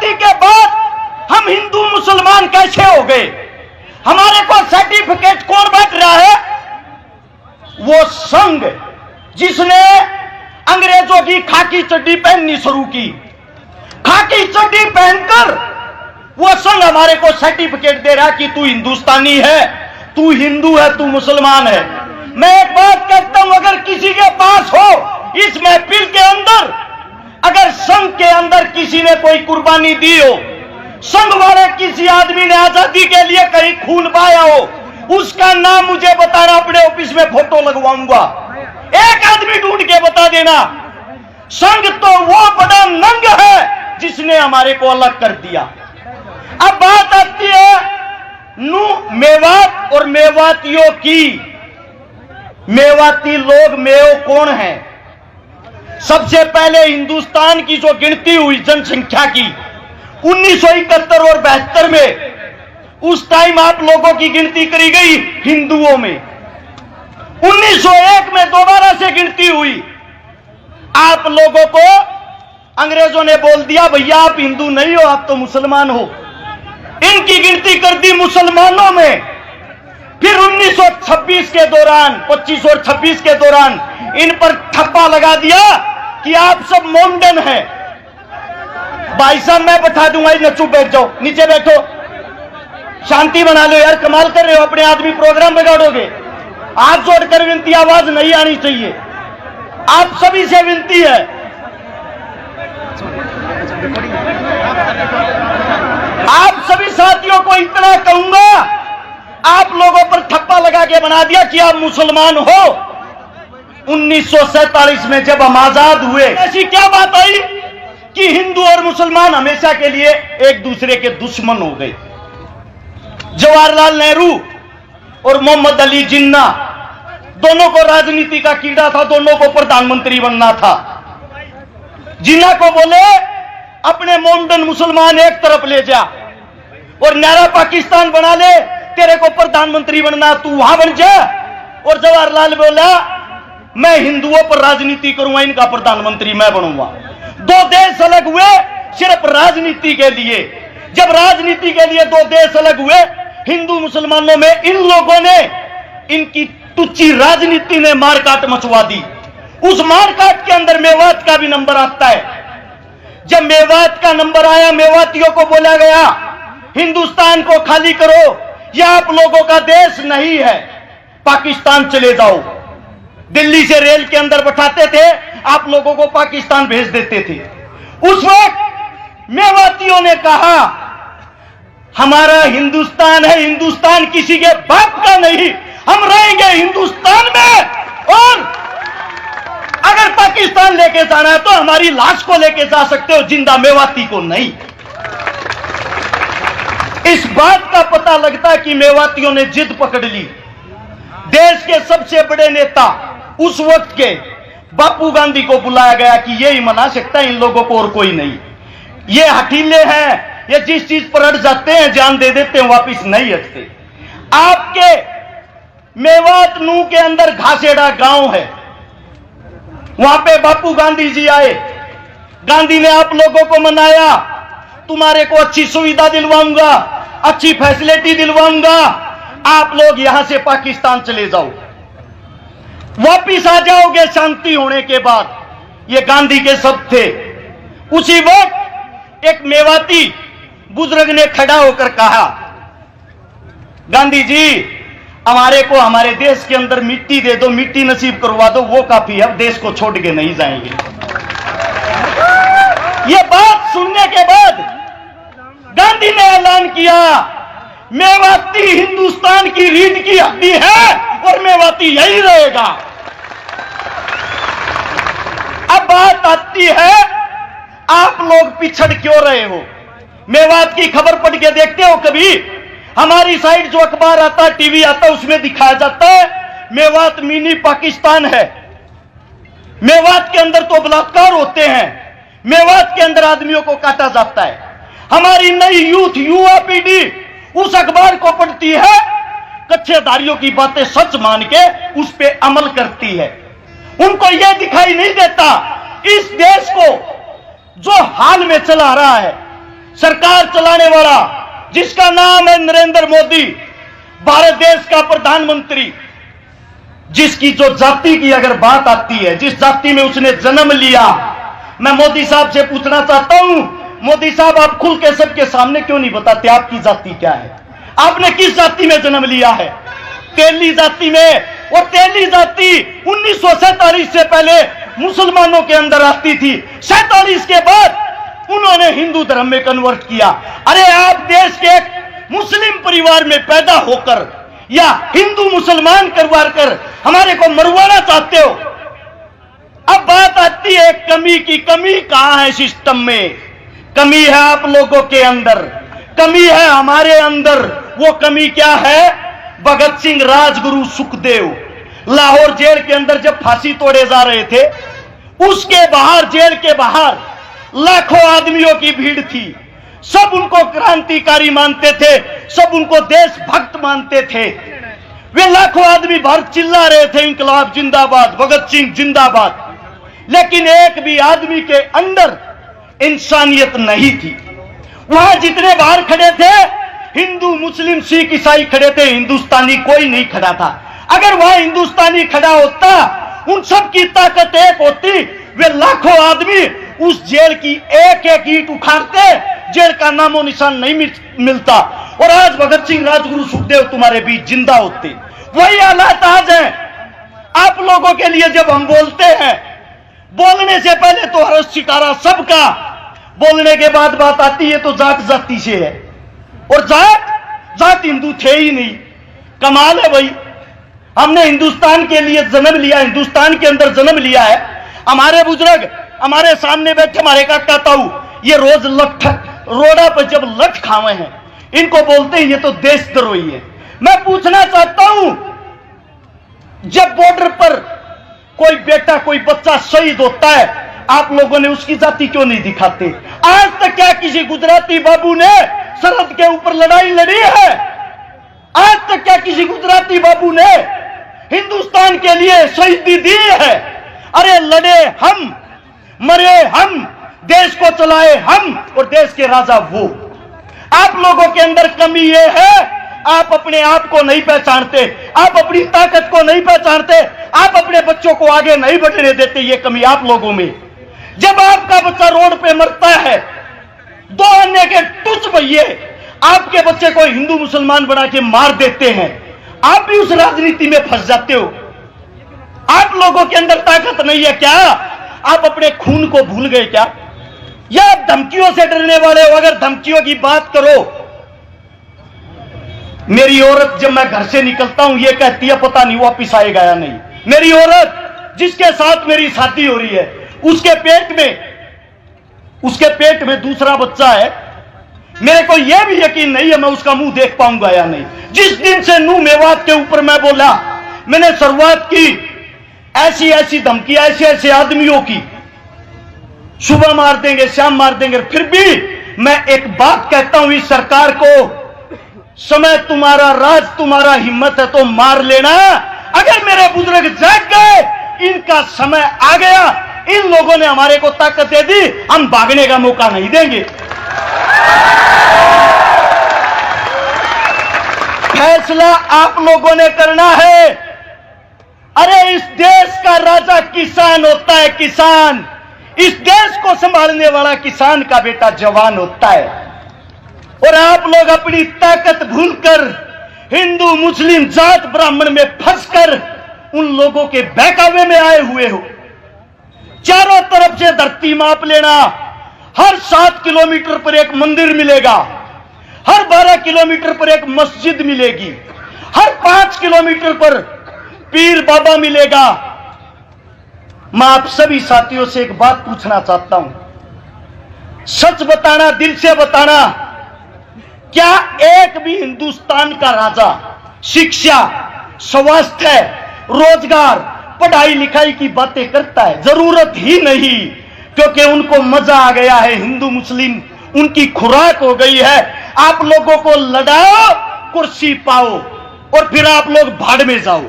आजादी के बाद हम हिंदू मुसलमान कैसे हो गए? हमारे को सर्टिफिकेट कौन बांट रहा है? वो संघ जिसने अंग्रेजों की खाकी चड्डी पहननी शुरू की। खाकी चड्डी पहनकर वो संघ हमारे को सर्टिफिकेट दे रहा कि तू हिंदुस्तानी है, तू हिंदू है, तू मुसलमान है। मैं एक बात कहता हूं, अगर किसी के पास हो इस महफिल के अंदर, अगर संघ के अंदर किसी ने कोई कुर्बानी दी हो, संघ वाले किसी आदमी ने आजादी के लिए कहीं खून बहाया हो, उसका नाम मुझे बताना, अपने ऑफिस में फोटो लगवाऊंगा। एक आदमी ढूंढ के बता देना। संघ तो वो बड़ा नंग है जिसने हमारे को अलग कर दिया। अब बात आती है मेवात और मेवातियों की। मेवाती लोग मेव कौन है? सबसे पहले हिंदुस्तान की जो गिनती हुई जनसंख्या की 1971 और 72 में, उस टाइम आप लोगों की गिनती करी गई हिंदुओं में। 1901 में दोबारा से गिनती हुई। आप लोगों को अंग्रेजों ने बोल दिया भैया आप हिंदू नहीं हो, आप तो मुसलमान हो। इनकी गिनती कर दी मुसलमानों में। फिर 1926 के दौरान, 25 और 26 के दौरान इन पर ठप्पा लगा दिया कि आप सब मोमडन हैं। भाई साहब मैं बैठा दूंगा, न चुप बैठ जाओ, नीचे बैठो, शांति बना लो यार, कमाल कर रहे हो, अपने आदमी प्रोग्राम बिगाड़ोगे। हाथ जोड़कर विनती, आवाज नहीं आनी चाहिए, आप सभी से विनती है। आप सभी साथियों को इतना कहूंगा, आप लोगों पर ठप्पा लगा के बना दिया कि आप मुसलमान हो। 1947 में जब हम आजाद हुए, ऐसी क्या बात आई कि हिंदू और मुसलमान हमेशा के लिए एक दूसरे के दुश्मन हो गए। जवाहरलाल नेहरू और मोहम्मद अली जिन्ना दोनों को राजनीति का कीड़ा था, दोनों को प्रधानमंत्री बनना था। जिन्ना को बोले अपने मोमडन मुसलमान एक तरफ ले जा और न्यारा पाकिस्तान बना ले, तेरे को प्रधानमंत्री बनना, तू वहां बन जा। और जवाहरलाल बोला मैं हिंदुओं पर राजनीति करूंगा, इनका प्रधानमंत्री मैं बनूंगा। दो देश अलग हुए सिर्फ राजनीति के लिए। जब राजनीति के लिए दो देश अलग हुए, हिंदू मुसलमानों में इन लोगों ने, इनकी तुच्ची राजनीति ने मारकाट मचवा दी। उस मारकाट के अंदर मेवात का भी नंबर आता है। जब मेवात का नंबर आया, मेवातियों को बोला गया हिंदुस्तान को खाली करो, यह आप लोगों का देश नहीं है, पाकिस्तान चले जाओ। दिल्ली से रेल के अंदर बैठाते थे, आप लोगों को पाकिस्तान भेज देते थे। उस वक्त मेवातियों ने कहा हमारा हिंदुस्तान है, हिंदुस्तान किसी के बाप का नहीं, हम रहेंगे हिंदुस्तान में। और अगर पाकिस्तान लेके जाना है तो हमारी लाश को लेके जा सकते हो, जिंदा मेवाती को नहीं। इस बात का पता लगता है कि मेवातियों ने जिद पकड़ ली। देश के सबसे बड़े नेता उस वक्त के बापू गांधी को बुलाया गया कि ये ही मना सकता है इन लोगों को और कोई नहीं। ये हठीले हैं, ये जिस चीज पर अड़ जाते हैं जान दे देते हैं, वापिस नहीं हटते। आपके मेवात नू के अंदर घासेड़ा गांव है, वहां पे बापू गांधी जी आए। गांधी ने आप लोगों को मनाया, तुम्हारे को अच्छी सुविधा दिलवाऊंगा, अच्छी फैसिलिटी दिलवाऊंगा, आप लोग यहां से पाकिस्तान चले जाओ, वापिस आ जाओगे शांति होने के बाद। ये गांधी के शब्द थे। उसी वक्त एक मेवाती बुजुर्ग ने खड़ा होकर कहा गांधी जी हमारे को हमारे देश के अंदर मिट्टी दे दो, मिट्टी नसीब करवा दो, वो काफी है, देश को छोड़ के नहीं जाएंगे। ये बात सुनने के बाद गांधी ने ऐलान किया मेवाती हिंदुस्तान की रीढ़ की हड्डी है और मेवाती यही रहेगा। अब बात आती है आप लोग पिछड़ क्यों रहे हो? मेवात की खबर पढ़ के देखते हो कभी? हमारी साइड जो अखबार आता है, टीवी आता है, उसमें दिखाया जाता है मेवात मिनी पाकिस्तान है। मेवात के अंदर तो बलात्कार होते हैं, मेवात के अंदर आदमियों को काटा जाता है। हमारी नई यूथ, युवा पीढ़ी उस अखबार को पढ़ती है, कच्चेदारियों की बातें सच मान के उस पे अमल करती है। उनको यह दिखाई नहीं देता इस देश को जो हाल में चला रहा है, सरकार चलाने वाला, जिसका नाम है नरेंद्र मोदी, भारत देश का प्रधानमंत्री, जिसकी जो जाति की अगर बात आती है, जिस जाति में उसने जन्म लिया, मैं मोदी साहब से पूछना चाहता हूं, मोदी साहब आप खुल के सबके सामने क्यों नहीं बताते आपकी जाति क्या है? आपने किस जाति में जन्म लिया है? तेली जाति में। और तेली जाति 1947 से पहले मुसलमानों के अंदर आती थी, 47 के बाद उन्होंने हिंदू धर्म में कन्वर्ट किया। अरे आप देश के एक मुस्लिम परिवार में पैदा होकर या हिंदू मुसलमान करवा कर हमारे को मरवाना चाहते हो। अब बात आती है कमी की। कमी कहां है सिस्टम में? कमी है आप लोगों के अंदर, कमी है हमारे अंदर। वो कमी क्या है? भगत सिंह, राजगुरु, सुखदेव लाहौर जेल के अंदर जब फांसी तोड़े जा रहे थे, उसके बाहर, जेल के बाहर लाखों आदमियों की भीड़ थी। सब उनको क्रांतिकारी मानते थे, सब उनको देशभक्त मानते थे। वे लाखों आदमी बाहर चिल्ला रहे थे, इंकलाब जिंदाबाद, भगत सिंह जिंदाबाद। लेकिन एक भी आदमी के अंदर इंसानियत नहीं थी। वहां जितने बाहर खड़े थे, हिंदू, मुस्लिम, सिख, ईसाई खड़े थे, हिंदुस्तानी कोई नहीं खड़ा था। अगर वहां हिंदुस्तानी खड़ा होता, उन सब की ताकत एक होती, वे लाखों आदमी उस जेल की एक एक ईंट उखाड़ते, जेल का नामो निशान नहीं मिलता, और आज भगत सिंह, राजगुरु, सुखदेव तुम्हारे बीच जिंदा होते। वही हालात आज है आप लोगों के लिए। जब हम बोलते हैं, बोलने से पहले तो हर्ष सितारा सबका, बोलने के बाद बात आती है तो जात जाति से है, और जात हिंदू थे ही नहीं। कमाल है भाई, हमने हिंदुस्तान के लिए जन्म लिया, हिंदुस्तान के अंदर जन्म लिया है। हमारे बुजुर्ग, हमारे सामने बैठे हमारे काका ताऊ, ये रोज रोड़ा पर जब लठ खावे हैं, इनको बोलते हैं ये तो देशद्रोही है। मैं पूछना चाहता हूं, जब बॉर्डर पर कोई बेटा, कोई बच्चा शहीद होता है, आप लोगों ने उसकी जाति क्यों नहीं दिखाते? आज तक क्या किसी गुजराती बाबू ने सरहद के ऊपर लड़ाई लड़ी है? आज तक क्या किसी गुजराती बाबू ने हिंदुस्तान के लिए शहीदी दी है? अरे लड़े हम, मरे हम, देश को चलाए हम, और देश के राजा वो। आप लोगों के अंदर कमी ये है, आप अपने आप को नहीं पहचानते, आप अपनी ताकत को नहीं पहचानते, आप अपने बच्चों को आगे नहीं बढ़ने देते। ये कमी आप लोगों में। जब आपका बच्चा रोड पे मरता है, दो अन्य के टुच भैये आपके बच्चे को हिंदू मुसलमान बना के मार देते हैं, आप भी उस राजनीति में फंस जाते हो। आप लोगों के अंदर ताकत नहीं है क्या? आप अपने खून को भूल गए क्या? या आप धमकियों से डरने वाले हो? अगर धमकियों की बात करो, मेरी औरत जब मैं घर से निकलता हूं ये कहती है पता नहीं वापिस आएगा या नहीं। मेरी औरत जिसके साथ मेरी शादी हो रही है, उसके पेट में दूसरा बच्चा है, मेरे को यह भी यकीन नहीं है मैं उसका मुंह देख पाऊंगा या नहीं। जिस दिन से नूह मेवात के ऊपर मैं बोला, मैंने शुरुआत की, ऐसी ऐसी धमकी, ऐसे ऐसे आदमियों की, सुबह मार देंगे, शाम मार देंगे। फिर भी मैं एक बात कहता हूं इस सरकार को, समय तुम्हारा, राज तुम्हारा, हिम्मत है तो मार लेना। अगर मेरे बुजुर्ग जाग गए, इनका समय आ गया, इन लोगों ने हमारे को ताकत दे दी, हम भागने का मौका नहीं देंगे। फैसला आप लोगों ने करना है। अरे इस देश का राजा किसान होता है, किसान। इस देश को संभालने वाला किसान का बेटा जवान होता है। और आप लोग अपनी ताकत भूलकर हिंदू, मुस्लिम, जात, ब्राह्मण में फंसकर उन लोगों के बहकावे में आए हुए हो। चारों तरफ से धरती माप लेना। हर 7 किलोमीटर पर एक मंदिर मिलेगा, हर 12 किलोमीटर पर एक मस्जिद मिलेगी, हर 5 किलोमीटर पर पीर बाबा मिलेगा। मैं आप सभी साथियों से एक बात पूछना चाहता हूं, सच बताना, दिल से बताना, क्या एक भी हिंदुस्तान का राजा शिक्षा, स्वास्थ्य, रोजगार, पढ़ाई लिखाई की बातें करता है? जरूरत ही नहीं, क्योंकि उनको मजा आ गया है। हिंदू मुस्लिम उनकी खुराक हो गई है। आप लोगों को लड़ाओ, कुर्सी पाओ, और फिर आप लोग भाड़ में जाओ।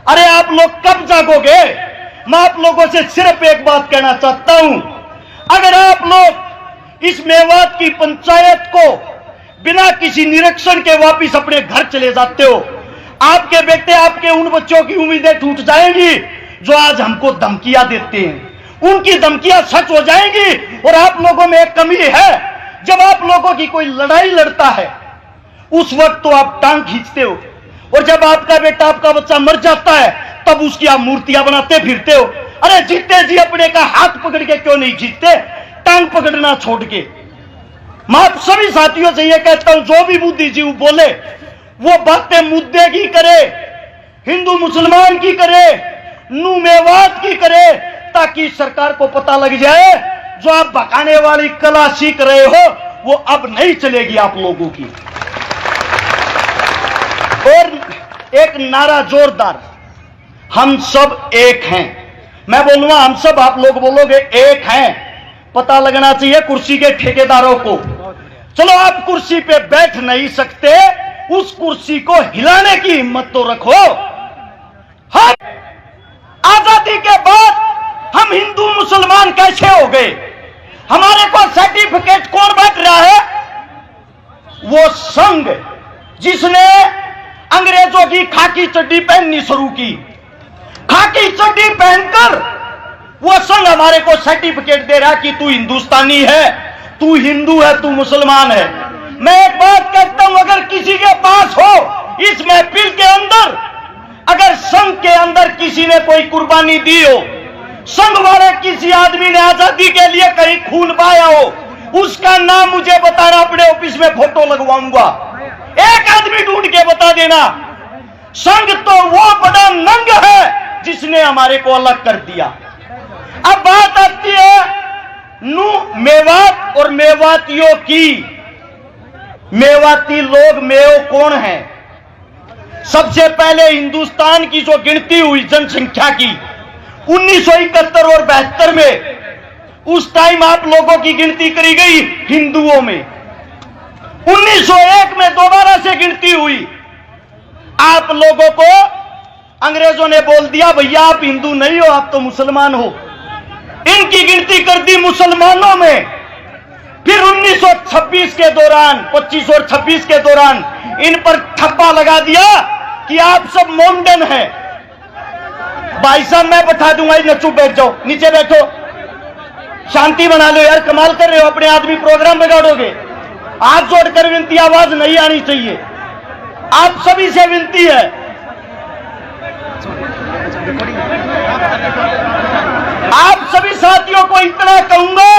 अरे आप लोग कब जागोगे? मैं आप लोगों से सिर्फ एक बात कहना चाहता हूं, अगर आप लोग इस मेवात की पंचायत को बिना किसी निरीक्षण के वापिस अपने घर चले जाते हो। आपके बेटे, आपके उन बच्चों की उम्मीदें टूट जाएंगी जो आज हमको धमकियां देते हैं। उनकी धमकियां सच हो जाएंगी। और आप लोगों में एक कमी है, जब आप लोगों की कोई लड़ाई लड़ता है उस वक्त तो आप टांग खींचते हो, और जब आपका बेटा, आपका बच्चा मर जाता है तब उसकी आप मूर्तियां बनाते फिरते हो। अरे जीते जी अपने का हाथ पकड़ के क्यों नहीं खींचते, टांग पकड़ना छोड़ के। मैं आप सभी साथियों से यह कहता हूं, जो भी बुद्धिजीवी बोले वो बातें मुद्दे की करे, हिंदू मुसलमान की करे, नू मेवात की करे, ताकि सरकार को पता लग जाए जो आप भगाने वाली कला सीख रहे हो वो अब नहीं चलेगी आप लोगों की। और एक नारा जोरदार, हम सब एक हैं। मैं बोलूंगा हम सब, आप लोग बोलोगे एक हैं। पता लगना चाहिए कुर्सी के ठेकेदारों को। चलो आप कुर्सी पे बैठ नहीं सकते, उस कुर्सी को हिलाने की हिम्मत तो रखो। हम आजादी के बाद हम हिंदू मुसलमान कैसे हो गए? हमारे को सर्टिफिकेट कौन बांट रहा है? वो संघ जिसने अंग्रेजों की खाकी चड्डी पहननी शुरू की। खाकी चड्डी पहनकर वो संघ हमारे को सर्टिफिकेट दे रहा कि तू हिंदुस्तानी है, तू हिंदू है, तू मुसलमान है। मैं एक बात कहता हूं, अगर किसी के पास हो इस महफिल के अंदर, अगर संघ के अंदर किसी ने कोई कुर्बानी दी हो, संघ वाले किसी आदमी ने आजादी के लिए कहीं खून बहाया हो, उसका नाम मुझे बताना, अपने ऑफिस में फोटो लगवाऊंगा। एक आदमी ढूंढ के बता देना। संघ तो वो बड़ा नंग है जिसने हमारे को अलग कर दिया। अब बात आती है नू मेवात और मेवातियों की। मेवाती लोग, मेव कौन है? सबसे पहले हिंदुस्तान की जो गिनती हुई जनसंख्या की 1971 और 72 में, उस टाइम आप लोगों की गिनती करी गई हिंदुओं में। 1901 में दोबारा से गिनती हुई। आप लोगों को अंग्रेजों ने बोल दिया भैया आप हिंदू नहीं हो, आप तो मुसलमान हो। इनकी गिनती कर दी मुसलमानों में। फिर 1926 के दौरान, 25 और 26 के दौरान इन पर ठप्पा लगा दिया कि आप सब मोमडन हैं। भाई साहब मैं बैठा दूंगा, न चुप बैठ जाओ, नीचे बैठो, शांति बना लो यार, कमाल कर रहे हो, अपने आदमी प्रोग्राम बिगाड़ोगे। हाथ जोड़कर विनती, आवाज नहीं आनी चाहिए, आप सभी से विनती है। आप सभी साथियों को इतना कहूंगा,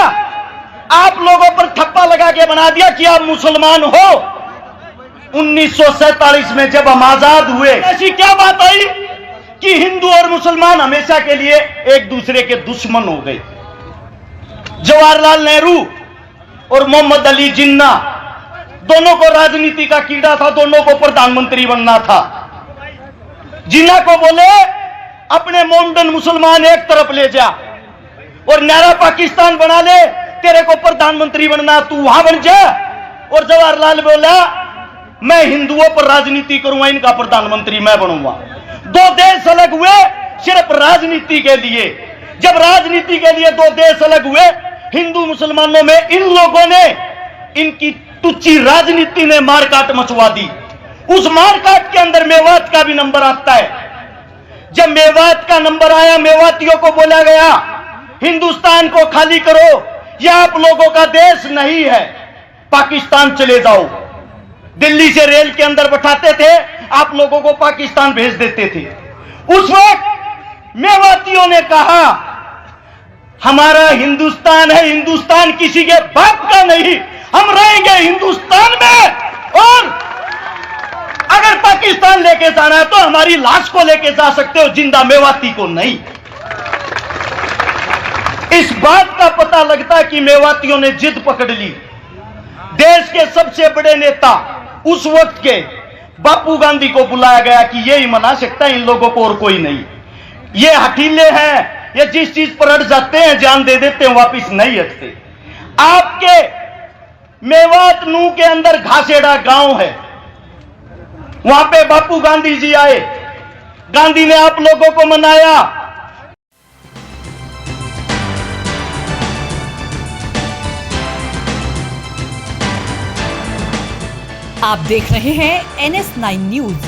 आप लोगों पर ठप्पा लगा के बना दिया कि आप मुसलमान हो। 1947 में जब हम आजाद हुए, ऐसी क्या बात आई कि हिंदू और मुसलमान हमेशा के लिए एक दूसरे के दुश्मन हो गए। जवाहरलाल नेहरू और मोहम्मद अली जिन्ना दोनों को राजनीति का कीड़ा था, दोनों को प्रधानमंत्री बनना था। जिन्ना को बोले अपने मोमडन मुसलमान एक तरफ ले जा और नया पाकिस्तान बना ले, तेरे को प्रधानमंत्री बनना, तू वहां बन जा। और जवाहरलाल बोला मैं हिंदुओं पर राजनीति करूंगा, इनका प्रधानमंत्री मैं बनूंगा। दो देश अलग हुए सिर्फ राजनीति के लिए। जब राजनीति के लिए दो देश अलग हुए, हिंदू मुसलमानों में इन लोगों ने, इनकी तुच्ची राजनीति ने मारकाट मचवा दी। उस मारकाट के अंदर मेवात का भी नंबर आता है। जब मेवात का नंबर आया, मेवातियों को बोला गया हिंदुस्तान को खाली करो, यह आप लोगों का देश नहीं है, पाकिस्तान चले जाओ। दिल्ली से रेल के अंदर बैठाते थे, आप लोगों को पाकिस्तान भेज देते थे। उस वक्त मेवातियों ने कहा हमारा हिंदुस्तान है, हिंदुस्तान किसी के बाप का नहीं, हम रहेंगे हिंदुस्तान में। और अगर पाकिस्तान लेके जाना है तो हमारी लाश को लेके जा सकते हो, जिंदा मेवाती को नहीं। इस बात का पता लगता है कि मेवातियों ने जिद पकड़ ली। देश के सबसे बड़े नेता उस वक्त के बापू गांधी को बुलाया गया कि यही मना सकता है इन लोगों को और कोई नहीं। ये हठीले हैं, ये जिस चीज पर अड़ जाते हैं जान दे देते हैं, वापिस नहीं हटते। आपके मेवात नू के अंदर घासेड़ा गांव है, वहां पे बापू गांधी जी आए, गांधी ने आप लोगों को मनाया। आप देख रहे हैं NS9 न्यूज।